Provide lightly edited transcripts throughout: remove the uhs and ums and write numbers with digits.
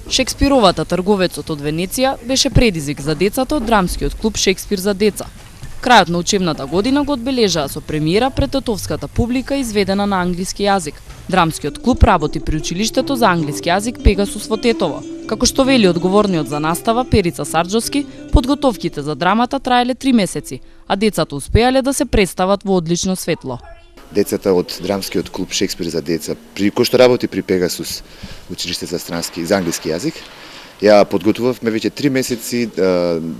Шекспировата Трговецот од Венеција беше предизвик за децата од драмскиот клуб Шекспир за деца. Крајот на учебната година го одбележаа со премиера пред тетовската публика изведена на англиски јазик. Драмскиот клуб работи при училиштето за англиски јазик Пегасус во Тетово. Како што вели одговорниот за настава Перица Сарџовски, подготовките за драмата траеле 3 месеци, а децата успеале да се представат во одлично светло. Децата од драмскиот клуб Шекспир за деца, кој што работи при Пегасус, училиште за англиски јазик, ја подготувавме веќе 3 месеци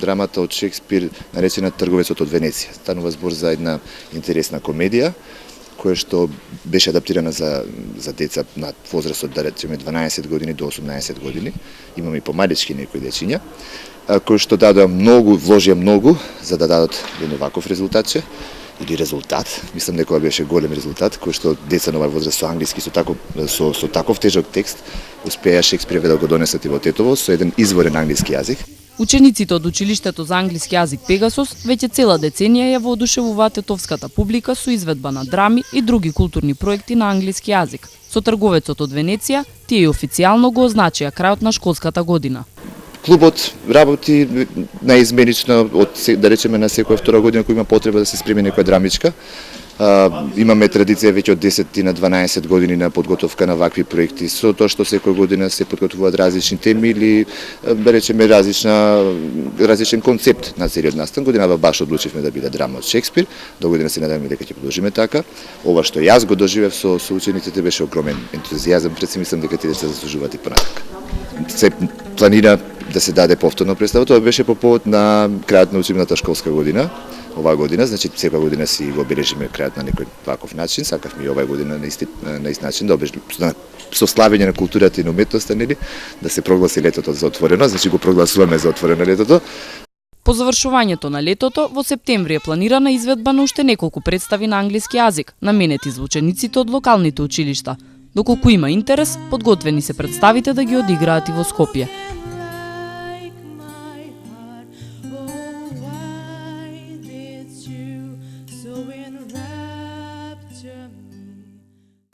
драмата од Шекспир наречена Трговецот од Венеција. Станува збор за една интересна комедија која што беше адаптирана за деца на возраст од, да речеме, 12 години до 18 години. Имаме и помалечки некои дечиња кои што дадоа многу, вложија многу за да дадат еден ваков резултатче или резултат. Мислам дека беше голем резултат кој што деца на оваа возраст со англиски со таков тежок текст успеа Шекспир да го донесат и во Тетово со еден изворен англиски јазик. Учениците од училиштето за англиски јазик Пегасус веќе цела деценија ја воодушевуваат тетовската публика со изведба на драми и други културни проекти на англиски јазик. Со Трговецот од Венеција тие и официјално го означија крајот на школската година. Клубот работи наизменично од, да речеме, на секоја втора година кој има потреба да се спреми некоја драмичка. Имаме традиција веќе од 10 на 12 години на подготовка на вакви проекти, со тоа што секоја година се подготвуваат различни теми или, да речеме, различен концепт на целиот настан. Годинава баш одлучивме да биде драма од Шекспир, до година се надеваме дека ќе продолжиме така. Ова што јас го доживев со учениците беше огромен ентузијазам, пред се мислам дека тие деца заслужуваат и понатака. Се планира да се даде повторно представа, тоа беше по повод на крајот на учебната школска година. Оваа година, значи секоја година си го обележиме крајот на некој ваков начин, сакавме и оваа година на ист начин да обележиме со славење на културата и на уметноста, нели, да се прогласи летото за отворено, значи го прогласуваме за отворено летото. По завршувањето на летото, во септември е планирана изведба на уште неколку представи на англиски јазик, наменети за учениците од локалните училишта. Доколку има интерес, подготвени се представите да ги одиграат и во Скопје.